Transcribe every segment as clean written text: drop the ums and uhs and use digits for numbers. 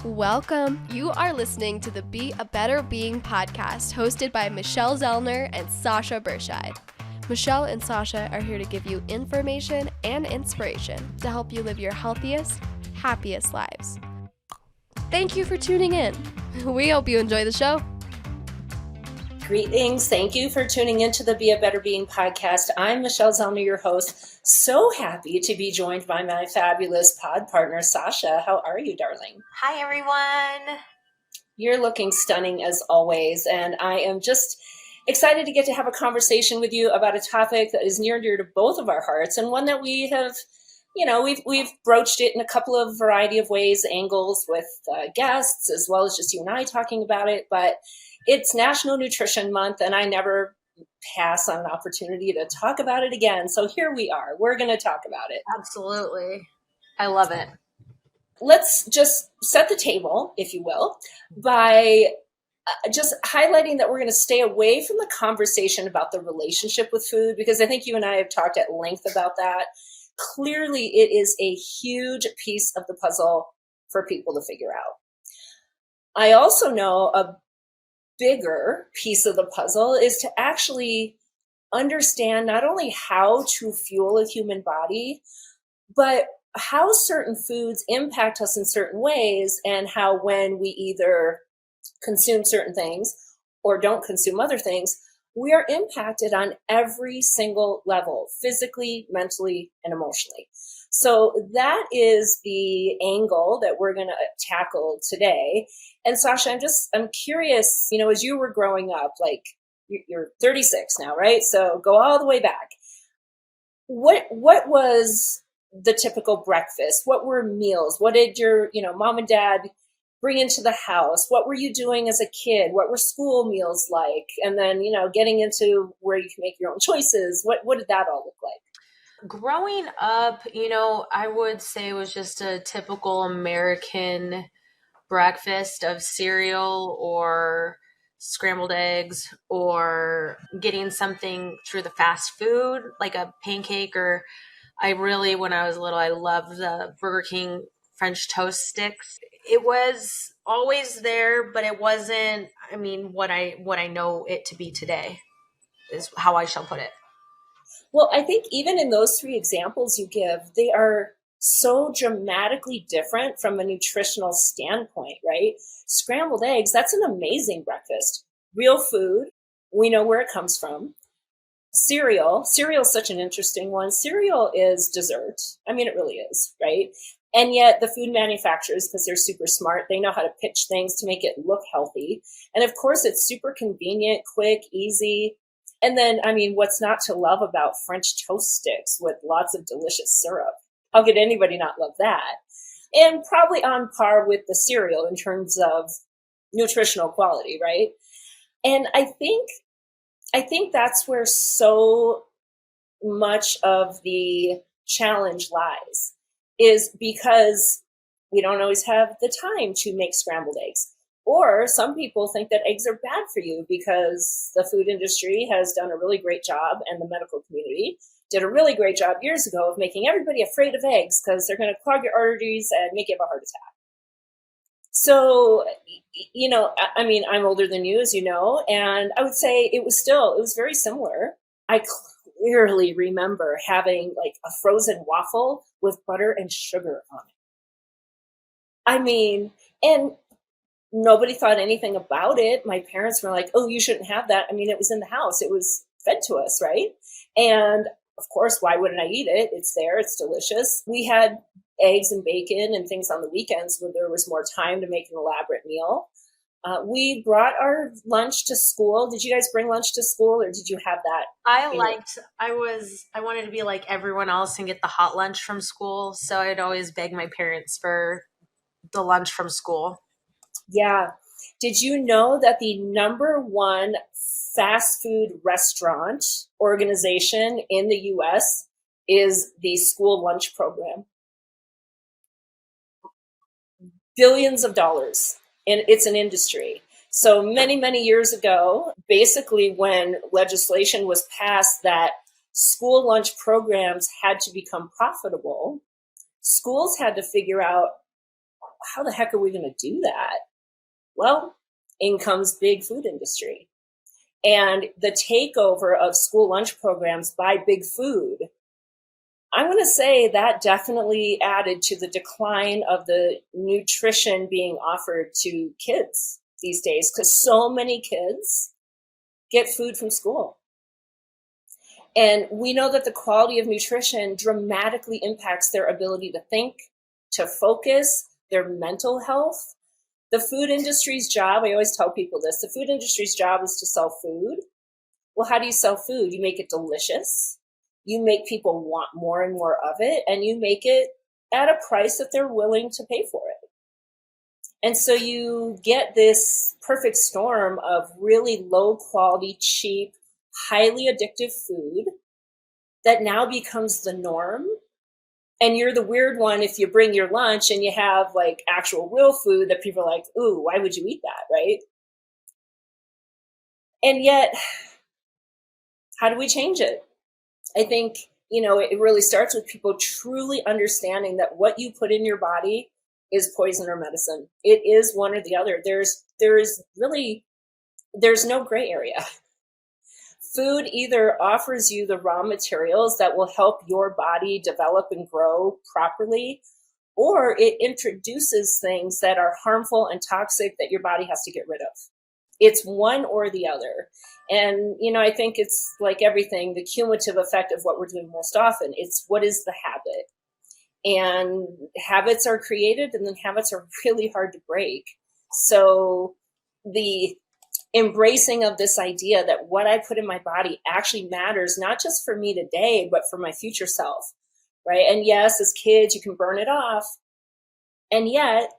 Welcome. You are listening to the Be a Better Being podcast, hosted by Michelle Zellner and Sasha Berscheid. Michelle and Sasha are here to give you information and inspiration to help you live your healthiest, happiest lives. Thank you for tuning in. We hope you enjoy the show. Greetings. Thank you for tuning into the Be a Better Being podcast. I'm Michelle Zellner, your host. So happy to be joined by my fabulous pod partner, Sasha. How are you, darling? Hi, everyone. You're looking stunning as always, and I am just excited to get to have a conversation with you about a topic that is near and dear to both of our hearts, and one that we have, we've broached it in a couple of variety of ways, angles with guests, as well as just you and I talking about it. But it's National Nutrition Month, and I never pass on an opportunity to talk about it again. So here we are. We're going to talk about it. Absolutely. I love it. Let's just set the table, if you will, by just highlighting that we're going to stay away from the conversation about the relationship with food, because I think you and I have talked at length about that. Clearly, it is a huge piece of the puzzle for people to figure out. I also know a bigger piece of the puzzle is to actually understand not only how to fuel a human body, but how certain foods impact us in certain ways, and how when we either consume certain things or don't consume other things, we are impacted on every single level, physically, mentally, and emotionally. So that is the angle that we're going to tackle today. And Sasha, I'm curious, as you were growing up, like you're 36 now, right? So go all the way back. What was the typical breakfast? What were meals? What did your, mom and dad bring into the house? What were you doing as a kid? What were school meals like? And then, getting into where you can make your own choices. What did that all look like? Growing up, I would say it was just a typical American breakfast of cereal or scrambled eggs, or getting something through the fast food, like a pancake. Or when I was little, I loved the Burger King French toast sticks. It was always there, but it wasn't, what I know it to be today is how I shall put it. Well, I think even in those three examples you give, they are so dramatically different from a nutritional standpoint, right? Scrambled eggs, that's an amazing breakfast. Real food, we know where it comes from. Cereal is such an interesting one. Cereal is dessert. It really is, right? And yet the food manufacturers, because they're super smart, they know how to pitch things to make it look healthy. And of course, it's super convenient, quick, easy. And then, what's not to love about French toast sticks with lots of delicious syrup? How could anybody not love that? And probably on par with the cereal in terms of nutritional quality, right? And I think that's where so much of the challenge lies, is because we don't always have the time to make scrambled eggs. Or some people think that eggs are bad for you because the food industry has done a really great job, and the medical community did a really great job years ago of making everybody afraid of eggs because they're going to clog your arteries and make you have a heart attack. So, I'm older than you, as you know, and I would say it was very similar. I clearly remember having like a frozen waffle with butter and sugar on it. And nobody thought anything about it. My parents were like, oh, you shouldn't have that. It was in the house. It was fed to us, right? And of course, why wouldn't I eat it? It's there. It's delicious. We had eggs and bacon and things on the weekends when there was more time to make an elaborate meal. We brought our lunch to school. Did you guys bring lunch to school, or did you have that? I wanted to be like everyone else and get the hot lunch from school. So I'd always beg my parents for the lunch from school. Yeah. Did you know that the number one fast food restaurant organization in the U.S. is the school lunch program? Billions of dollars. And it's an industry. So many, many years ago, basically when legislation was passed that school lunch programs had to become profitable, schools had to figure out how the heck are we going to do that? Well, in comes big food industry. And the takeover of school lunch programs by big food, I'm going to say that definitely added to the decline of the nutrition being offered to kids these days, because so many kids get food from school. And we know that the quality of nutrition dramatically impacts their ability to think, to focus, their mental health. The food industry's job, I always tell people this, the food industry's job is to sell food. Well, how do you sell food? You make it delicious. You make people want more and more of it, and you make it at a price that they're willing to pay for it. And so you get this perfect storm of really low quality, cheap, highly addictive food that now becomes the norm. And you're the weird one if you bring your lunch and you have like actual real food that people are like, ooh, why would you eat that, right? And yet, how do we change it? I think, it really starts with people truly understanding that what you put in your body is poison or medicine. It is one or the other. There's no gray area. Food either offers you the raw materials that will help your body develop and grow properly, or it introduces things that are harmful and toxic that your body has to get rid of. It's one or the other. And, I think it's like everything, the cumulative effect of what we're doing most often. It's what is the habit? And habits are created, and then habits are really hard to break. So the embracing of this idea that what I put in my body actually matters, not just for me today, but for my future self, right? And yes, as kids, you can burn it off. And yet,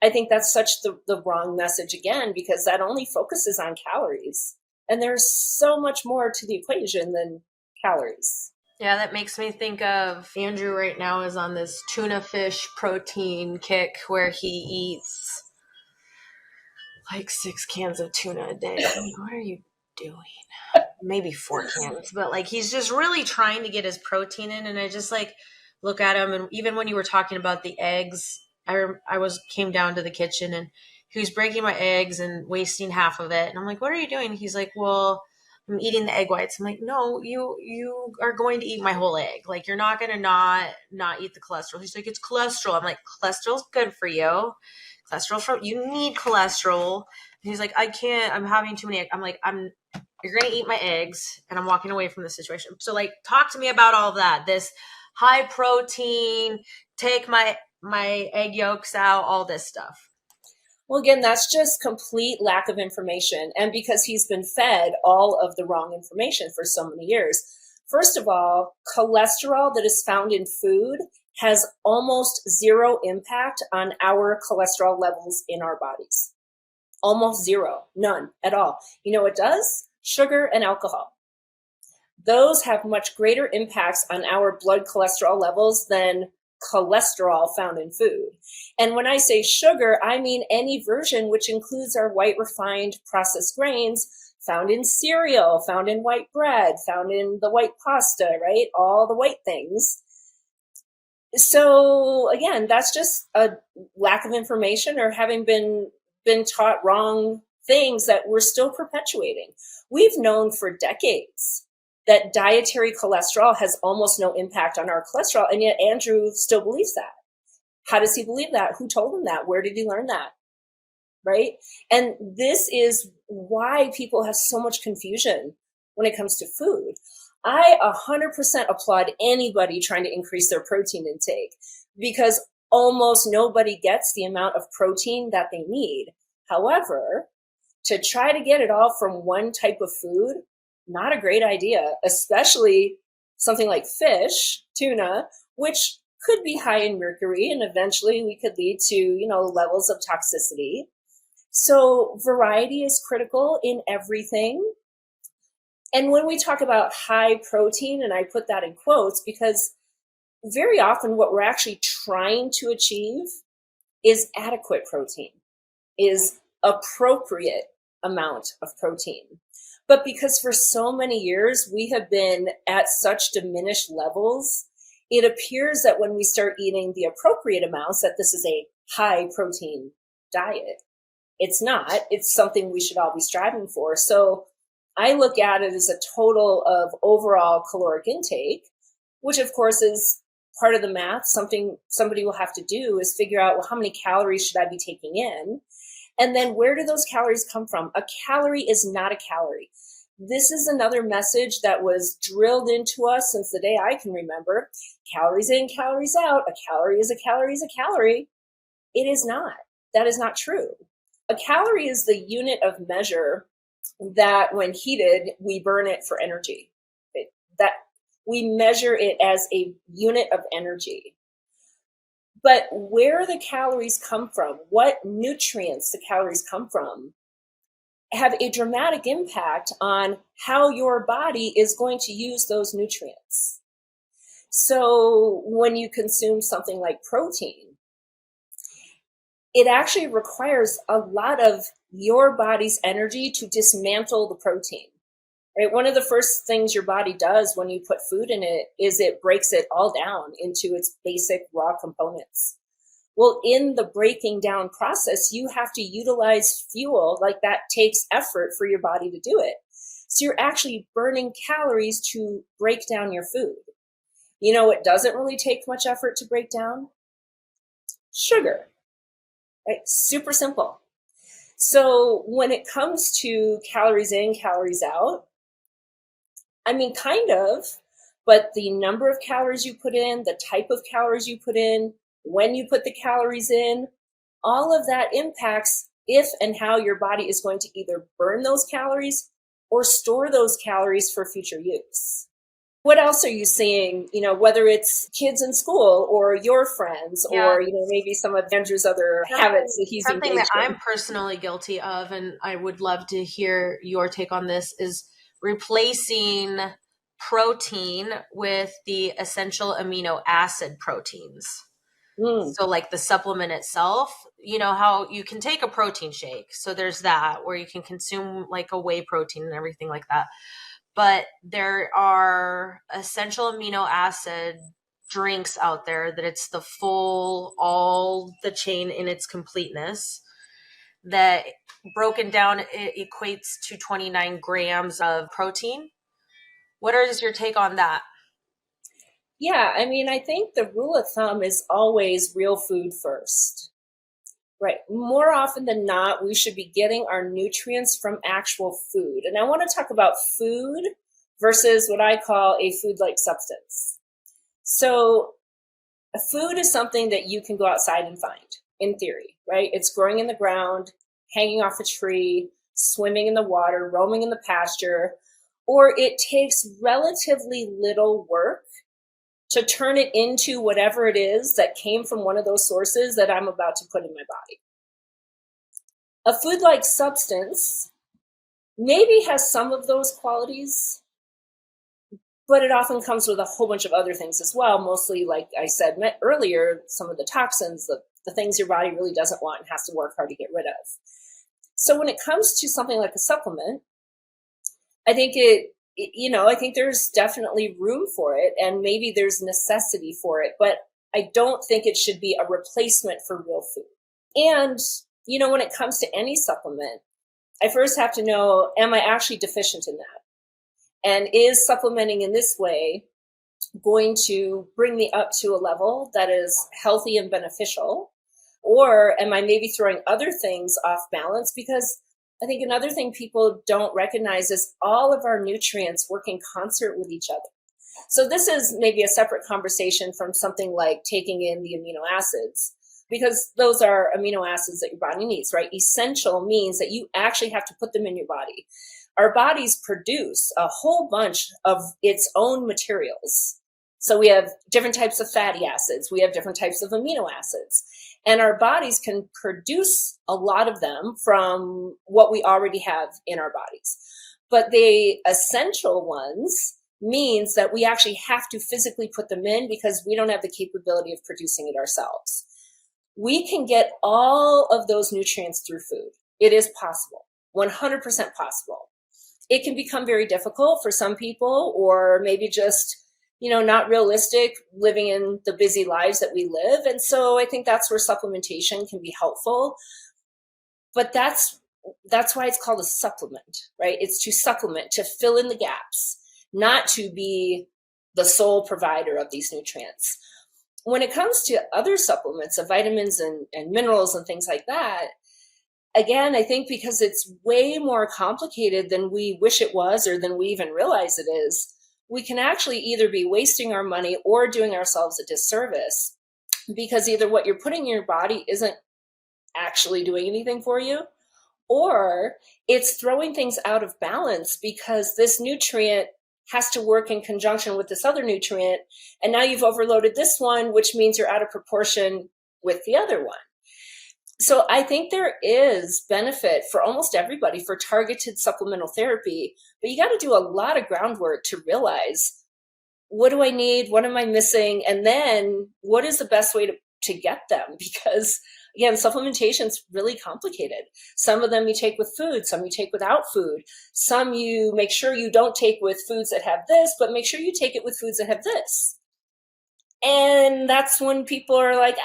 I think that's such the wrong message again, because that only focuses on calories. And there's so much more to the equation than calories. Yeah, that makes me think of Andrew right now is on this tuna fish protein kick where he eats like 6 cans of tuna a day. I'm like, what are you doing? Maybe 4 cans, but like he's just really trying to get his protein in. And I just like look at him, and even when you were talking about the eggs, I came down to the kitchen and he was breaking my eggs and wasting half of it. And I'm like, what are you doing? He's like, well, I'm eating the egg whites. I'm like, no, you are going to eat my whole egg. Like, you're not going to not eat the cholesterol. He's like, it's cholesterol. I'm like, cholesterol's good for you. You need cholesterol. And he's like, I can't, I'm having too many eggs. I'm like, you're going to eat my eggs, and I'm walking away from the situation. So like, talk to me about all of that. This high protein, take my egg yolks out, all this stuff. Well, again, that's just complete lack of information. And because he's been fed all of the wrong information for so many years. First of all, cholesterol that is found in food has almost zero impact on our cholesterol levels in our bodies. Almost zero, none at all. You know what does? Sugar and alcohol. Those have much greater impacts on our blood cholesterol levels than cholesterol found in food. And when I say sugar, I mean any version which includes our white refined processed grains found in cereal, found in white bread, found in the white pasta, right? All the white things. So again, that's just a lack of information or having been taught wrong things that we're still perpetuating. We've known for decades that dietary cholesterol has almost no impact on our cholesterol, and yet Andrew still believes that. How does he believe that? Who told him that? Where did he learn that? Right? And this is why people have so much confusion when it comes to food. I 100% applaud anybody trying to increase their protein intake, because almost nobody gets the amount of protein that they need. However, to try to get it all from one type of food, not a great idea, especially something like fish, tuna, which could be high in mercury, and eventually we could lead to, levels of toxicity. So variety is critical in everything. And when we talk about high protein, and I put that in quotes because very often what we're actually trying to achieve is adequate protein, is appropriate amount of protein. But because for so many years we have been at such diminished levels, it appears that when we start eating the appropriate amounts, that this is a high protein diet. It's not. It's something we should all be striving for. So I look at it as a total of overall caloric intake, which of course is part of the math. Something somebody will have to do is figure out, well, how many calories should I be taking in? And then where do those calories come from? A calorie is not a calorie. This is another message that was drilled into us since the day I can remember. Calories in, calories out. A calorie is a calorie is a calorie. It is not. That is not true. A calorie is the unit of measure that when heated, we burn it for energy. That we measure it as a unit of energy. But where the calories come from, what nutrients the calories come from, have a dramatic impact on how your body is going to use those nutrients. So when you consume something like protein, it actually requires a lot of your body's energy to dismantle the protein. Right? One of the first things your body does when you put food in it is it breaks it all down into its basic raw components. Well, in the breaking down process, you have to utilize fuel. Like that takes effort for your body to do it. So you're actually burning calories to break down your food. You know, it doesn't really take much effort to break down sugar, right? Super simple. So when it comes to calories in, calories out, I mean, kind of, but the number of calories you put in, the type of calories you put in, when you put the calories in, all of that impacts if and how your body is going to either burn those calories or store those calories for future use. What else are you seeing, you know, whether it's kids in school or your friends or, you know, maybe some of Andrew's other habits that he's Something engaged that in? I'm personally guilty of, and I would love to hear your take on this, is replacing protein with the essential amino acid proteins. So like the supplement itself, you know, how you can take a protein shake. So there's that where you can consume like a whey protein and everything like that. But there are essential amino acid drinks out there that it's the full, all the chain in its completeness, that broken down, it equates to 29 grams of protein. What is your take on that? Yeah, I mean, I think the rule of thumb is always real food first. Right. More often than not, we should be getting our nutrients from actual food. And I want to talk about food versus what I call a food-like substance. So a food is something that you can go outside and find, in theory, right? It's growing in the ground, hanging off a tree, swimming in the water, roaming in the pasture, or it takes relatively little work to turn it into whatever it is that came from one of those sources that I'm about to put in my body. A food-like substance maybe has some of those qualities, but it often comes with a whole bunch of other things as well. Mostly, like I said earlier, some of the toxins, the things your body really doesn't want and has to work hard to get rid of. So when it comes to something like a supplement, I think I think there's definitely room for it, and maybe there's necessity for it, but I don't think it should be a replacement for real food. And, you know, when it comes to any supplement, I first have to know, am I actually deficient in that? And is supplementing in this way going to bring me up to a level that is healthy and beneficial? Or am I maybe throwing other things off balance? Because I think another thing people don't recognize is all of our nutrients work in concert with each other. So this is maybe a separate conversation from something like taking in the amino acids, because those are amino acids that your body needs, right? Essential means that you actually have to put them in your body. Our bodies produce a whole bunch of its own materials. So we have different types of fatty acids. We have different types of amino acids. And our bodies can produce a lot of them from what we already have in our bodies. But the essential ones means that we actually have to physically put them in because we don't have the capability of producing it ourselves. We can get all of those nutrients through food. It is possible, 100% possible. It can become very difficult for some people, or maybe just, not realistic living in the busy lives that we live. And so I think that's where supplementation can be helpful. But that's why it's called a supplement, right? It's to supplement, to fill in the gaps, not to be the sole provider of these nutrients. When it comes to other supplements of vitamins and minerals and things like that, again, I think because it's way more complicated than we wish it was or than we even realize it is, we can actually either be wasting our money or doing ourselves a disservice, because either what you're putting in your body isn't actually doing anything for you, or it's throwing things out of balance because this nutrient has to work in conjunction with this other nutrient. And now you've overloaded this one, which means you're out of proportion with the other one. So I think there is benefit for almost everybody for targeted supplemental therapy, but you got to do a lot of groundwork to realize, what do I need? What am I missing? And then what is the best way to get them? Because again, supplementation is really complicated. Some of them you take with food, some you take without food. Some you make sure you don't take with foods that have this, but make sure you take it with foods that have this. And that's when people are like,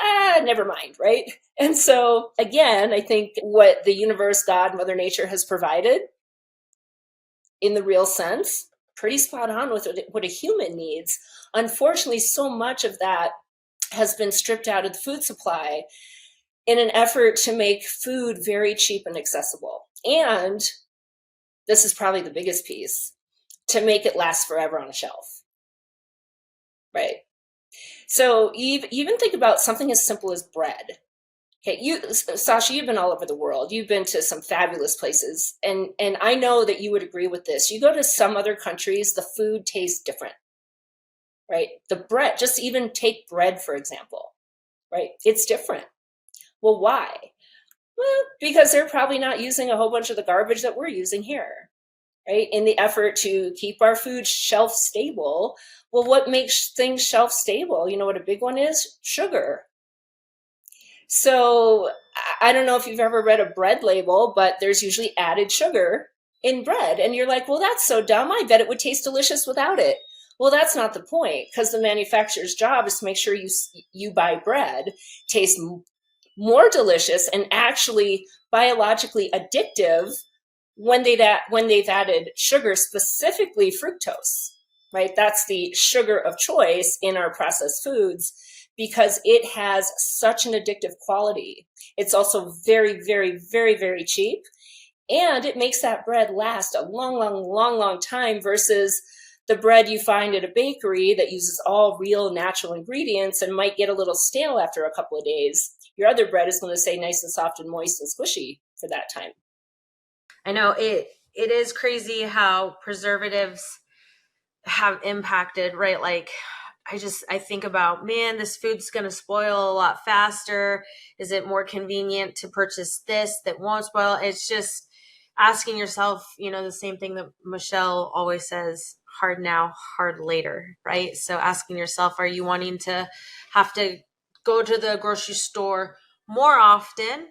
never mind, right? And so again, I think what the universe, God, Mother Nature has provided in the real sense, pretty spot on with what a human needs. Unfortunately, so much of that has been stripped out of the food supply in an effort to make food very cheap and accessible. And this is probably the biggest piece, to make it last forever on a shelf, right? So even think about something as simple as bread. Okay, Sasha, you've been all over the world. You've been to some fabulous places. And I know that you would agree with this. You go to some other countries, the food tastes different, right? The bread, just even take bread, for example, right? It's different. Well, why? Well, because they're probably not using a whole bunch of the garbage that we're using here, right? In the effort to keep our food shelf stable. Well, what makes things shelf stable? You know what a big one is? Sugar. So I don't know if you've ever read a bread label, but there's usually added sugar in bread. And you're like, well, that's so dumb. I bet it would taste delicious without it. Well, that's not the point, because the manufacturer's job is to make sure you buy bread tastes more delicious and actually biologically addictive when they've added sugar, specifically fructose, right? That's the sugar of choice in our processed foods, because it has such an addictive quality. It's also very, very, very, very cheap. And it makes that bread last a long, long, long, long time versus the bread you find at a bakery that uses all real natural ingredients and might get a little stale after a couple of days. Your other bread is going to stay nice and soft and moist and squishy for that time. I know it is crazy how preservatives have impacted, right? Like I think about, man, this food's going to spoil a lot faster. Is it more convenient to purchase this that won't spoil? It's just asking yourself, the same thing that Michelle always says, hard now, hard later, right? So asking yourself, are you wanting to have to go to the grocery store more often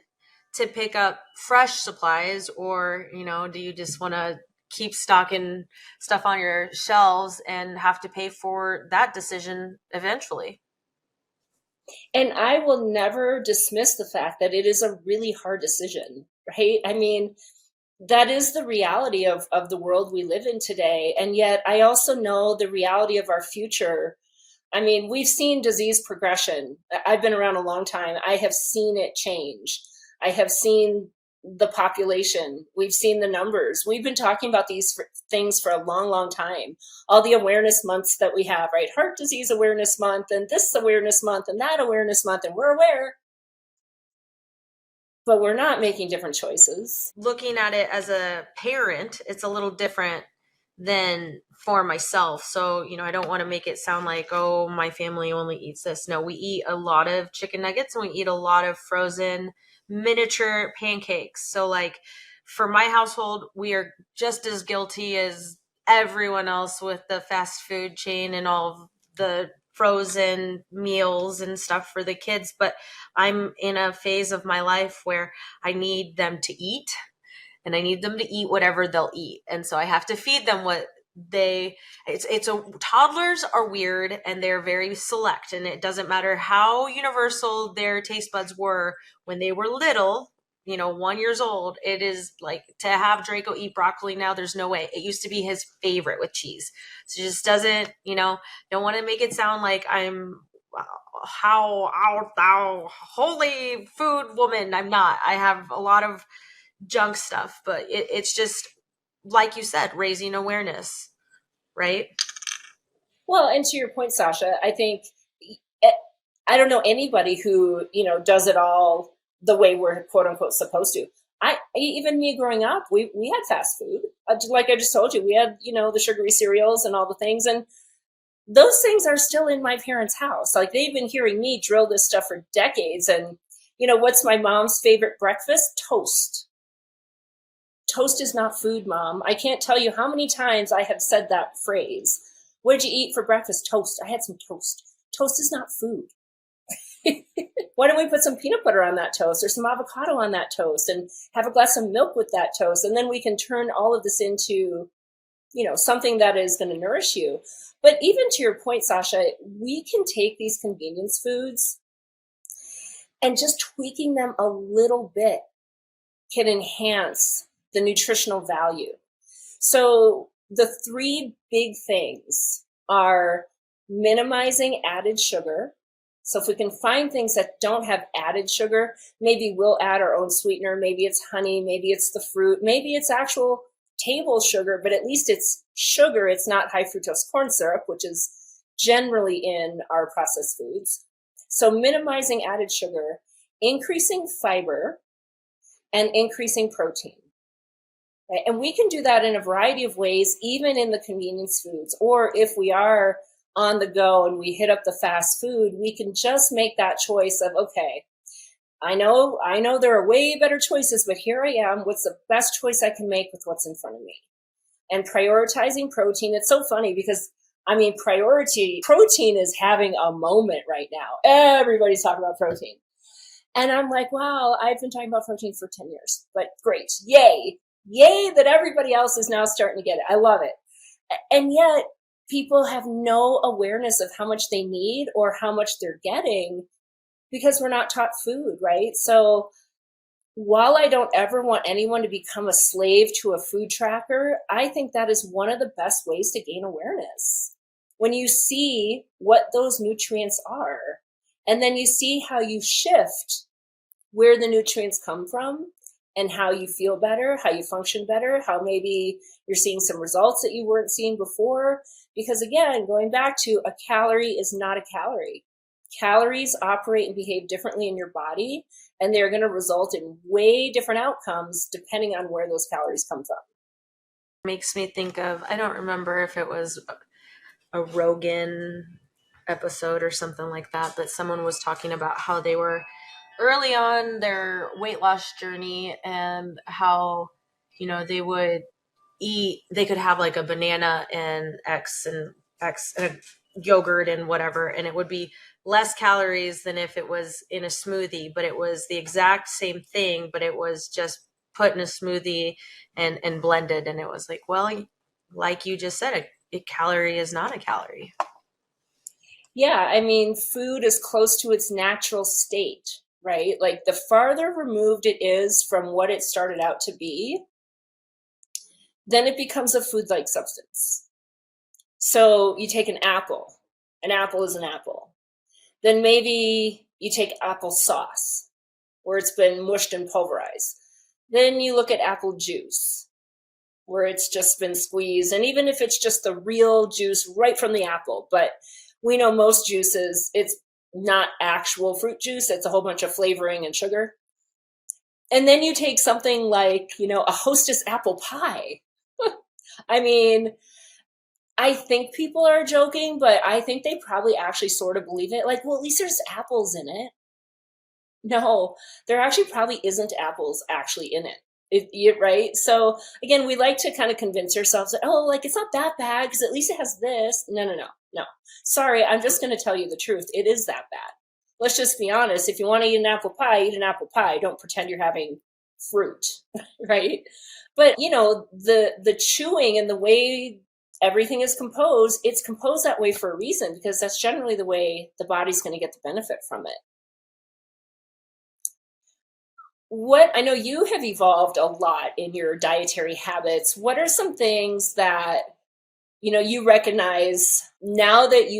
to pick up fresh supplies, or, do you just want to keep stocking stuff on your shelves and have to pay for that decision eventually? And I will never dismiss the fact that it is a really hard decision, right? I mean, that is the reality of the world we live in today. And yet I also know the reality of our future. I mean, we've seen disease progression. I've been around a long time. I have seen it change. I have seen the population. We've seen the numbers. We've been talking about these things for a long, long time. All the awareness months that we have, right? Heart Disease Awareness Month, and this awareness month, and that awareness month, and we're aware. But we're not making different choices. Looking at it as a parent, it's a little different than for myself. So, I don't want to make it sound like, oh, my family only eats this. No, we eat a lot of chicken nuggets and we eat a lot of frozen miniature pancakes. So like for my household, we are just as guilty as everyone else with the fast food chain and all of the frozen meals and stuff for the kids. But I'm in a phase of my life where I need them to eat, and I need them to eat whatever they'll eat. And so I have to feed them what toddlers are weird and they're very select, and it doesn't matter how universal their taste buds were when they were little, 1 years old. It is like to have Draco eat broccoli now, there's no way. It used to be his favorite with cheese. So it just doesn't, don't want to make it sound like I'm how holy food woman. I'm not. I have a lot of junk stuff, but it's just like you said, raising awareness, right? Well, and to your point, Sasha, I think I don't know anybody who, does it all the way we're quote unquote supposed to. Even me growing up, we had fast food. Like I just told you, we had, the sugary cereals and all the things. And those things are still in my parents' house. Like they've been hearing me drill this stuff for decades. And, what's my mom's favorite breakfast? Toast. Toast is not food, Mom. I can't tell you how many times I have said that phrase. What did you eat for breakfast? Toast. I had some toast. Toast is not food. Why don't we put some peanut butter on that toast or some avocado on that toast and have a glass of milk with that toast? And then we can turn all of this into, something that is going to nourish you. But even to your point, Sasha, we can take these convenience foods and just tweaking them a little bit can enhance the nutritional value. So the three big things are minimizing added sugar. So if we can find things that don't have added sugar, maybe we'll add our own sweetener. Maybe it's honey, maybe it's the fruit, maybe it's actual table sugar, but at least it's sugar. It's not high fructose corn syrup, which is generally in our processed foods. So minimizing added sugar, increasing fiber, and increasing protein. Right? And we can do that in a variety of ways, even in the convenience foods. Or if we are on the go and we hit up the fast food, we can just make that choice of, okay, I know there are way better choices, but here I am. What's the best choice I can make with what's in front of me? And prioritizing protein. It's so funny because, protein is having a moment right now. Everybody's talking about protein. And I'm like, wow, I've been talking about protein for 10 years, but great. Yay that everybody else is now starting to get it. I love it. And yet people have no awareness of how much they need or how much they're getting because we're not taught food, right? So while I don't ever want anyone to become a slave to a food tracker, I think that is one of the best ways to gain awareness. When you see what those nutrients are, and then you see how you shift where the nutrients come from and how you feel better, how you function better, how maybe you're seeing some results that you weren't seeing before. Because again, going back to a calorie is not a calorie. Calories operate and behave differently in your body, and they're going to result in way different outcomes depending on where those calories come from. Makes me think of, I don't remember if it was a Rogan episode or something like that, but someone was talking about how they were early on their weight loss journey and how, they would eat, they could have like a banana and X and a yogurt and whatever, and it would be less calories than if it was in a smoothie, but it was the exact same thing, but it was just put in a smoothie and blended. And it was like, well, like you just said, a calorie is not a calorie. Yeah, food is close to its natural state, right? Like the farther removed it is from what it started out to be, then it becomes a food-like substance. So you take an apple. An apple is an apple. Then maybe you take applesauce, where it's been mushed and pulverized. Then you look at apple juice, where it's just been squeezed. And even if it's just the real juice right from the apple, but we know most juices, it's not actual fruit juice. It's a whole bunch of flavoring and sugar. And then you take something like, a Hostess apple pie. I think people are joking, but I think they probably actually sort of believe it. Like, well, at least there's apples in it. No, there actually probably isn't apples actually in it. Right? So again, we like to kind of convince ourselves that, it's not that bad because at least it has this. No. Sorry, I'm just going to tell you the truth. It is that bad. Let's just be honest. If you want to eat an apple pie, eat an apple pie. Don't pretend you're having fruit, right? But, the chewing and the way everything is composed. It's composed that way for a reason, because that's generally the way the body's going to get the benefit from it. What I know you have evolved a lot in your dietary habits. What are some things that you recognize now that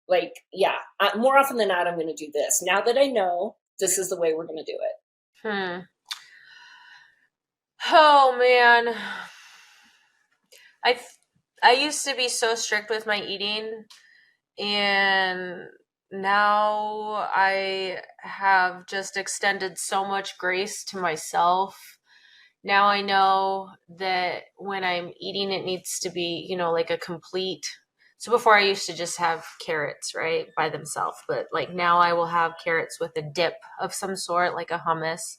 like, yeah, more often than not, I'm going to do this. Now that I know this is the way we're going to do it. Oh man, I used to be so strict with my eating, and now I have just extended so much grace to myself. Now I know that when I'm eating, it needs to be, like a complete. So before I used to just have carrots, right, by themselves. But like now I will have carrots with a dip of some sort, like a hummus.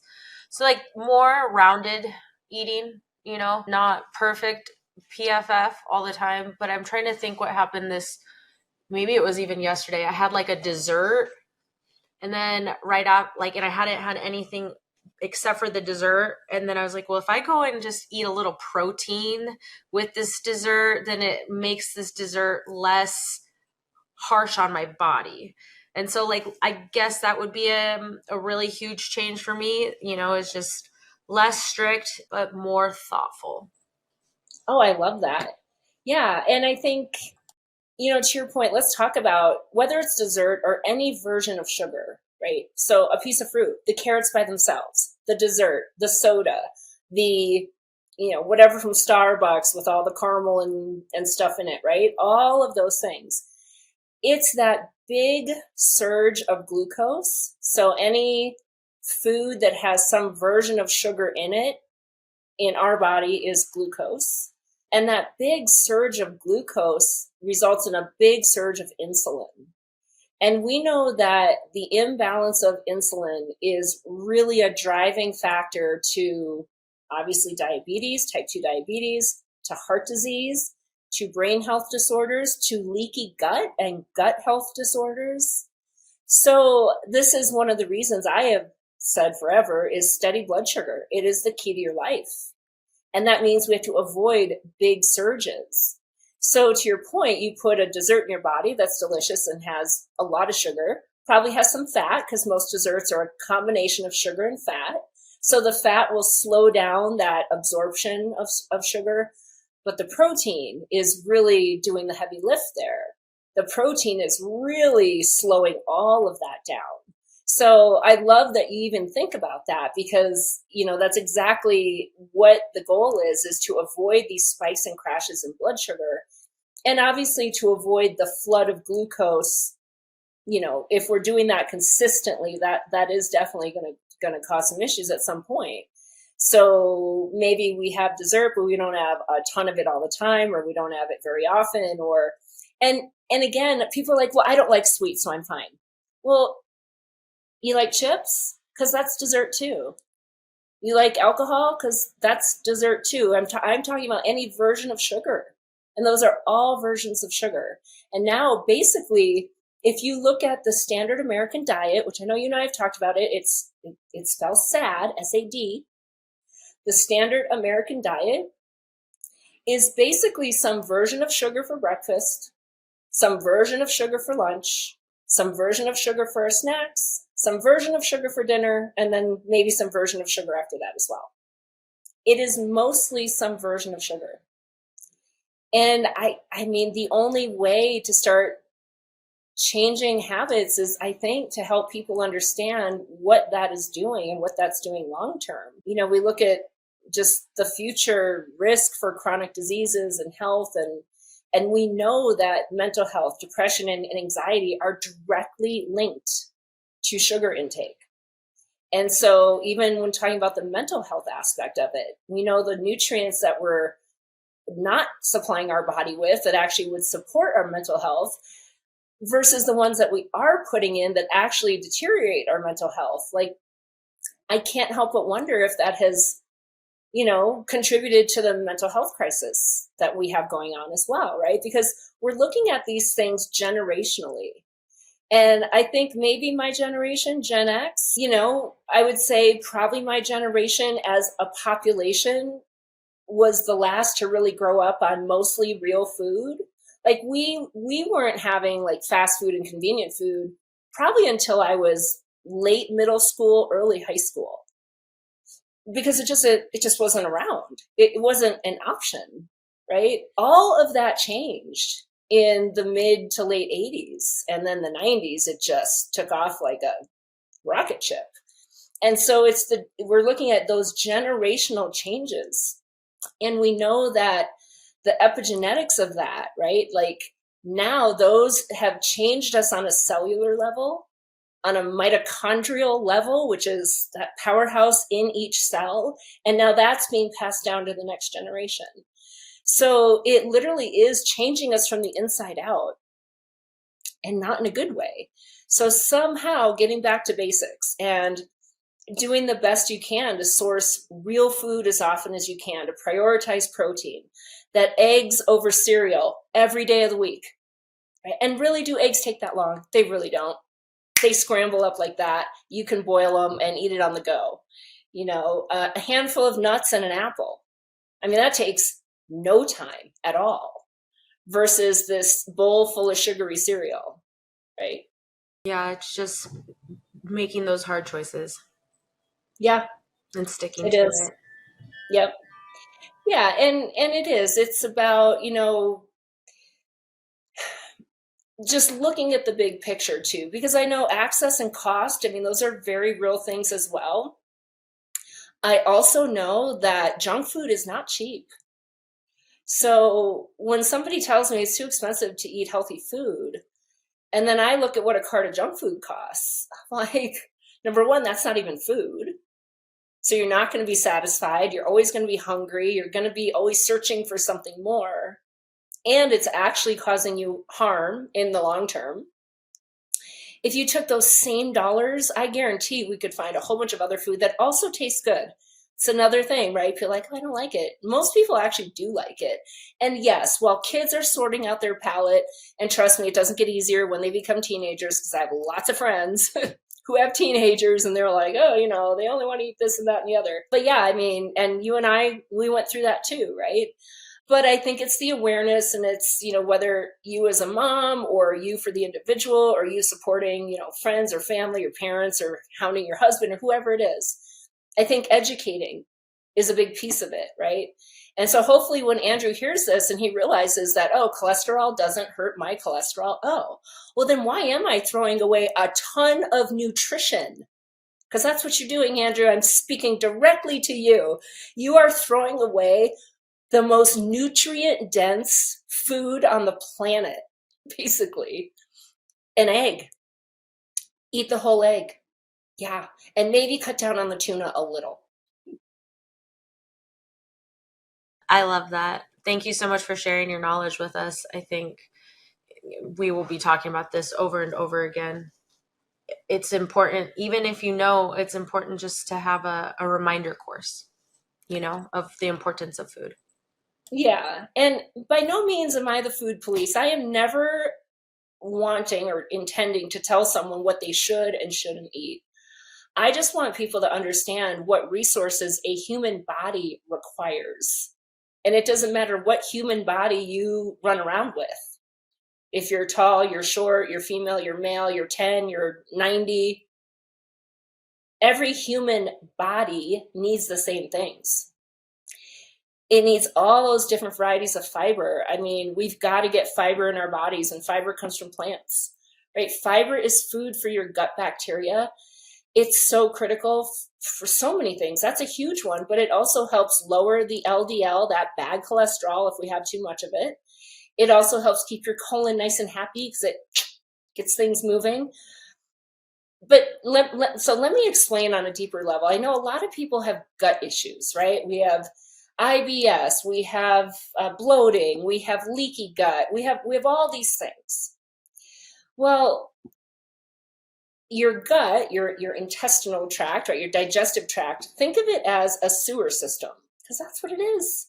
So like more rounded eating, not perfect PFF all the time. But I'm trying to think what happened maybe it was even yesterday. I had like a dessert, and then right up, like, and I hadn't had anything except for the dessert. And then I was like, well, if I go and just eat a little protein with this dessert, then it makes this dessert less harsh on my body. And so like, I guess that would be a really huge change for me. It's just less strict, but more thoughtful. Oh, I love that. Yeah. And I think, to your point, let's talk about whether it's dessert or any version of sugar, right? So a piece of fruit, the carrots by themselves, the dessert, the soda, the, whatever from Starbucks with all the caramel and stuff in it, right? All of those things. It's that big surge of glucose. So any food that has some version of sugar in it in our body is glucose. And that big surge of glucose results in a big surge of insulin. And we know that the imbalance of insulin is really a driving factor to obviously diabetes, type 2 diabetes, to heart disease, to brain health disorders, to leaky gut and gut health disorders. So this is one of the reasons I have said forever is steady blood sugar. It is the key to your life. And that means we have to avoid big surges. So to your point, you put a dessert in your body that's delicious and has a lot of sugar, probably has some fat, because most desserts are a combination of sugar and fat. So the fat will slow down that absorption of sugar, but the protein is really doing the heavy lift there. The protein is really slowing all of that down. So I love that you even think about that, because, that's exactly what the goal is to avoid these spikes and crashes in blood sugar. And obviously to avoid the flood of glucose, if we're doing that consistently, that is definitely going to cause some issues at some point. So maybe we have dessert, but we don't have a ton of it all the time, or we don't have it very often, and again, people are like, well, I don't like sweets, so I'm fine. Well, you like chips? Because that's dessert too. You like alcohol? Because that's dessert too. I'm talking about any version of sugar. And those are all versions of sugar. And now, basically, if you look at the standard American diet, which I know you and I have talked about it, it spells SAD, S-A-D. The standard American diet is basically some version of sugar for breakfast, some version of sugar for lunch, some version of sugar for our snacks, some version of sugar for dinner, and then maybe some version of sugar after that as well. It is mostly some version of sugar. And I mean, the only way to start changing habits is, I think, to help people understand what that is doing and what that's doing long term. We look at just the future risk for chronic diseases and health, and we know that mental health, depression, and anxiety are directly linked to sugar intake. And so even when talking about the mental health aspect of it, we know the nutrients that we're not supplying our body with that actually would support our mental health versus the ones that we are putting in that actually deteriorate our mental health. Like, I can't help but wonder if that has, contributed to the mental health crisis that we have going on as well, right? Because we're looking at these things generationally. And I think maybe my generation, Gen X, I would say probably my generation as a population was the last to really grow up on mostly real food. Like we weren't having like fast food and convenient food probably until I was late middle school, early high school, because it just wasn't around. It wasn't an option, right? All of that changed in the mid to late 80s, and then the 90s it just took off like a rocket ship. And so we're looking at those generational changes, and we know that the epigenetics of that, right? Like now those have changed us on a cellular level, on a mitochondrial level, which is that powerhouse in each cell. And now that's being passed down to the next generation. So it literally is changing us from the inside out, and not in a good way. So somehow getting back to basics and doing the best you can to source real food as often as you can, to prioritize protein, that eggs over cereal every day of the week, right? And really, do eggs take that long? They really don't. They scramble up like that. You can boil them and eat it on the go. A handful of nuts and an apple. I mean, that takes no time at all versus this bowl full of sugary cereal, right? Yeah, it's just making those hard choices. Yeah, And sticking it to is. it. Yep. Yeah, and it is. It's about, just looking at the big picture too, because I know access and cost, I mean, those are very real things as well. I also know that junk food is not cheap. So when somebody tells me it's too expensive to eat healthy food, and then I look at what a cart of junk food costs, I'm like, number one, that's not even food. So you're not going to be satisfied. You're always going to be hungry. You're going to be always searching for something more. And it's actually causing you harm in the long term. If you took those same dollars, I guarantee we could find a whole bunch of other food that also tastes good. It's another thing, right? People are like, oh, I don't like it. Most people actually do like it. And yes, while kids are sorting out their palate, and trust me, it doesn't get easier when they become teenagers, because I have lots of friends who have teenagers and they're like, oh, they only want to eat this and that and the other. But yeah, I mean, and you and I, we went through that too, right? But I think it's the awareness, and it's, whether you as a mom, or you for the individual, or you supporting, friends or family or parents, or hounding your husband or whoever it is. I think educating is a big piece of it, right? And so hopefully when Andrew hears this and he realizes that, oh, cholesterol doesn't hurt my cholesterol. Oh, well, then why am I throwing away a ton of nutrition? Because that's what you're doing, Andrew. I'm speaking directly to you. You are throwing away the most nutrient dense food on the planet, basically. An egg. Eat the whole egg. Yeah. And maybe cut down on the tuna a little. I love that. Thank you so much for sharing your knowledge with us. I think we will be talking about this over and over again. It's important, even if it's important just to have a reminder course, of the importance of food. Yeah. And by no means am I the food police. I am never wanting or intending to tell someone what they should and shouldn't eat. I just want people to understand what resources a human body requires. And it doesn't matter what human body you run around with. If you're tall, you're short, you're female, you're male, you're 10, you're 90. Every human body needs the same things. It needs all those different varieties of fiber. I mean, we've got to get fiber in our bodies, and fiber comes from plants, right? Fiber is food for your gut bacteria. It's so critical for so many things. That's a huge one, but it also helps lower the LDL, that bad cholesterol, if we have too much of it. It also helps keep your colon nice and happy because it gets things moving. But so let me explain on a deeper level. I know a lot of people have gut issues, right? We have IBS, we have bloating, we have leaky gut, we have all these things. Well, your gut, your intestinal tract, right, your digestive tract, think of it as a sewer system, because that's what it is.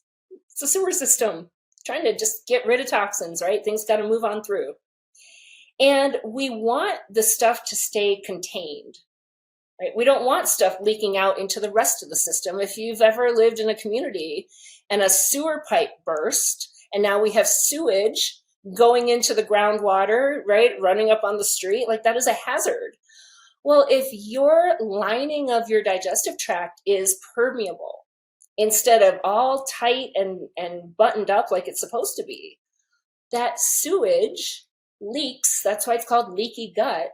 It's a sewer system trying to just get rid of toxins, right? Things got to move on through. And we want the stuff to stay contained. right? We don't want stuff leaking out into the rest of the system. If you've ever lived in a community and a sewer pipe burst, and now we have sewage going into the groundwater, right, running up on the street, like that is a hazard. Well, if your lining of your digestive tract is permeable instead of all tight and buttoned up like it's supposed to be, that sewage leaks, that's why it's called leaky gut,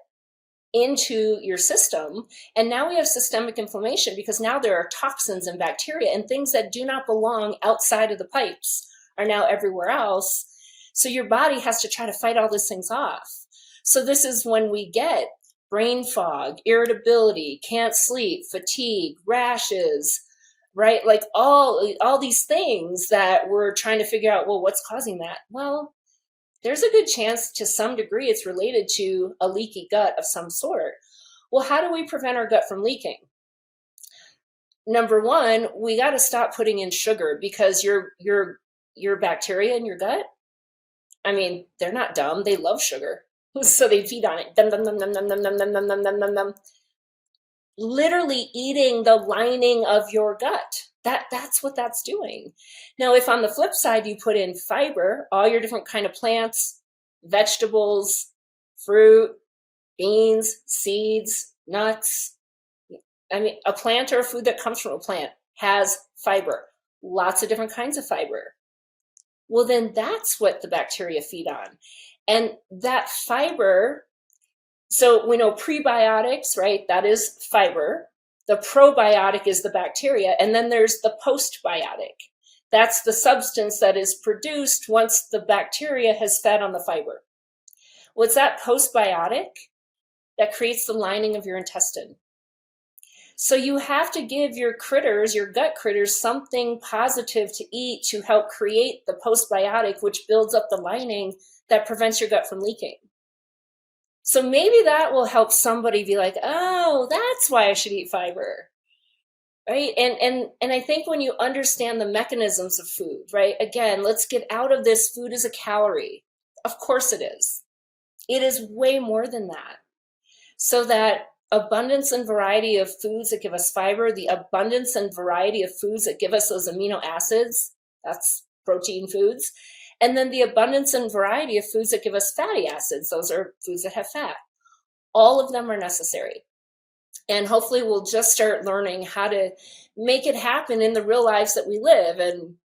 into your system. And now we have systemic inflammation because now there are toxins and bacteria and things that do not belong outside of the pipes are now everywhere else. So your body has to try to fight all these things off. So this is when we get brain fog, irritability, can't sleep, fatigue, rashes, right? Like all these things that we're trying to figure out, well, what's causing that? Well, there's a good chance to some degree it's related to a leaky gut of some sort. Well, how do we prevent our gut from leaking? Number one, we got to stop putting in sugar because your bacteria in your gut, I mean, they're not dumb. They love sugar. So they feed on it. Dum, dum, dum, dum, dum, dum, dum, dum, dum, dum, dum, dum. Literally eating the lining of your gut. That's what that's doing. Now, if on the flip side you put in fiber, all your different kind of plants, vegetables, fruit, beans, seeds, nuts. I mean, a plant or a food that comes from a plant has fiber, lots of different kinds of fiber. Well, then that's what the bacteria feed on. And that fiber, so we know prebiotics, right? That is fiber. The probiotic is the bacteria. And then there's the postbiotic. That's the substance that is produced once the bacteria has fed on the fiber. What's that postbiotic? That creates the lining of your intestine. So you have to give your critters, your gut critters, something positive to eat to help create the postbiotic, which builds up the lining that prevents your gut from leaking. So maybe that will help somebody be like, oh, that's why I should eat fiber, right? And I think when you understand the mechanisms of food, right? Again, let's get out of this food as a calorie. Of course it is. It is way more than that. So that abundance and variety of foods that give us fiber, the abundance and variety of foods that give us those amino acids, that's protein foods, and then the abundance and variety of foods that give us fatty acids, those are foods that have fat. All of them are necessary. And hopefully we'll just start learning how to make it happen in the real lives that we live. And,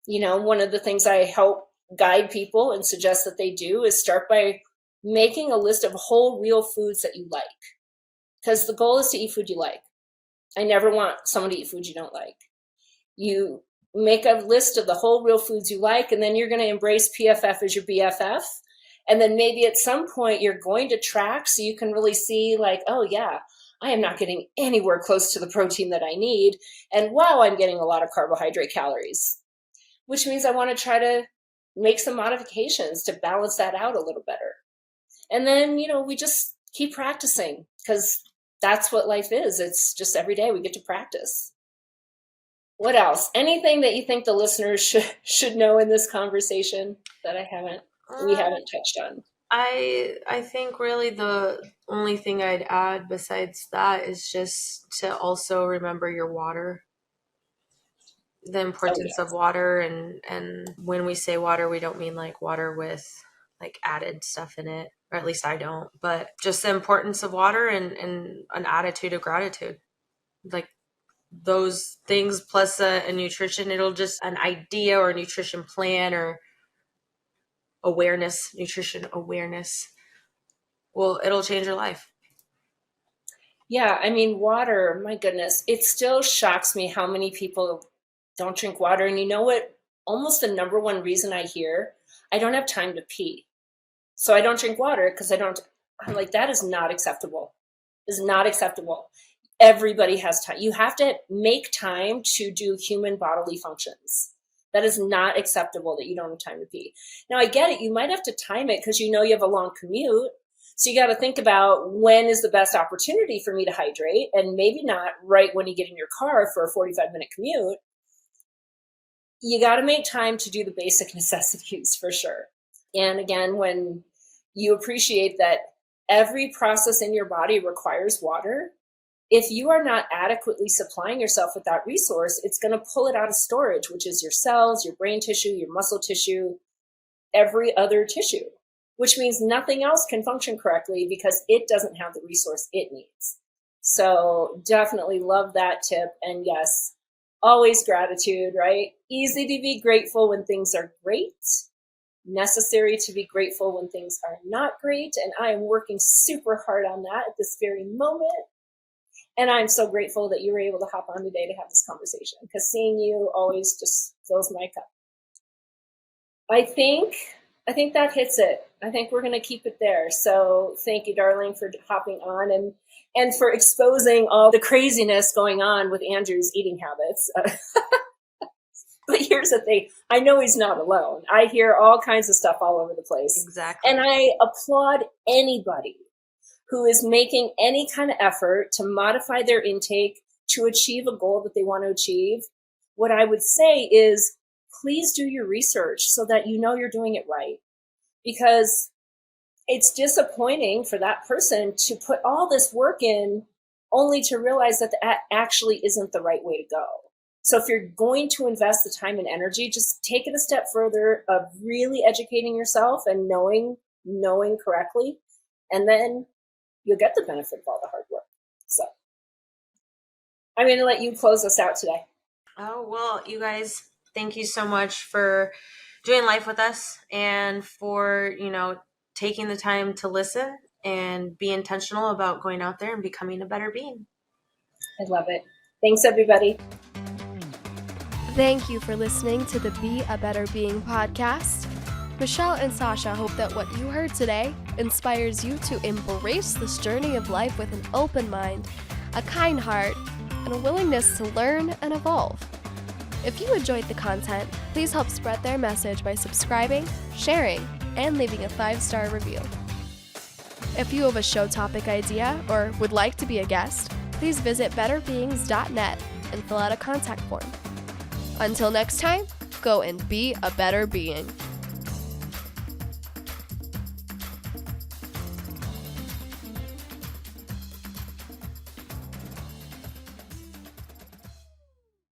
you know, one of the things I help guide people and suggest that they do is start by making a list of whole real foods that you like. Because the goal is to eat food you like. I never want someone to eat food you don't like. You make a list of the whole real foods you like, and then you're going to embrace PFF as your BFF. And then maybe at some point you're going to track so you can really see like, oh yeah, I am not getting anywhere close to the protein that I need. And wow, I'm getting a lot of carbohydrate calories, which means I want to try to make some modifications to balance that out a little better. And then, you know, we just keep practicing because that's what life is. It's just every day we get to practice. What else? Anything that you think the listeners should know in this conversation that we haven't touched on? I think really the only thing I'd add besides that is just to also remember your water. The importance of water, and when we say water, we don't mean like water with like added stuff in it, or at least I don't, but just the importance of water and an attitude of gratitude. Like those things plus a nutrition, it'll just an idea or a nutrition plan or nutrition awareness. Well, it'll change your life. Yeah, I mean, water, my goodness, it still shocks me how many people don't drink water. And you know what? Almost the number one reason I hear, I don't have time to pee. So I don't drink water because I'm like, that is not acceptable. Is not acceptable. Everybody has time. You have to make time to do human bodily functions. That is not acceptable that you don't have time to pee. Now I get it. You might have to time it because you know you have a long commute. So you got to think about when is the best opportunity for me to hydrate, and maybe not right when you get in your car for a 45-minute commute. You got to make time to do the basic necessities for sure. And again, when you appreciate that every process in your body requires water, If you are not adequately supplying yourself with that resource, it's going to pull it out of storage, which is your cells, your brain tissue, your muscle tissue, every other tissue, which means nothing else can function correctly because it doesn't have the resource it needs. So definitely love that tip. And yes, always gratitude, right? Easy to be grateful when things are great, necessary to be grateful when things are not great. And I am working super hard on that at this very moment. And I'm so grateful that you were able to hop on today to have this conversation, because seeing you always just fills my cup. I think that hits it. I think we're going to keep it there. So thank you, darling, for hopping on and for exposing all the craziness going on with Andrew's eating habits. But here's the thing. I know he's not alone. I hear all kinds of stuff all over the place. Exactly. And I applaud anybody who is making any kind of effort to modify their intake to achieve a goal that they want to achieve. What I would say is, please do your research so that you know you're doing it right. Because it's disappointing for that person to put all this work in only to realize that that actually isn't the right way to go. So if you're going to invest the time and energy, just take it a step further of really educating yourself and knowing correctly, and then you'll get the benefit of all the hard work. So I'm going to let you close us out today. Oh, well, you guys, thank you so much for doing life with us and for, taking the time to listen and be intentional about going out there and becoming a better being. I love it. Thanks, everybody. Thank you for listening to the Be a Better Being podcast. Michelle and Sasha hope that what you heard today inspires you to embrace this journey of life with an open mind, a kind heart, and a willingness to learn and evolve. If you enjoyed the content, please help spread their message by subscribing, sharing, and leaving a 5-star review. If you have a show topic idea or would like to be a guest, please visit betterbeings.net and fill out a contact form. Until next time, go and be a better being.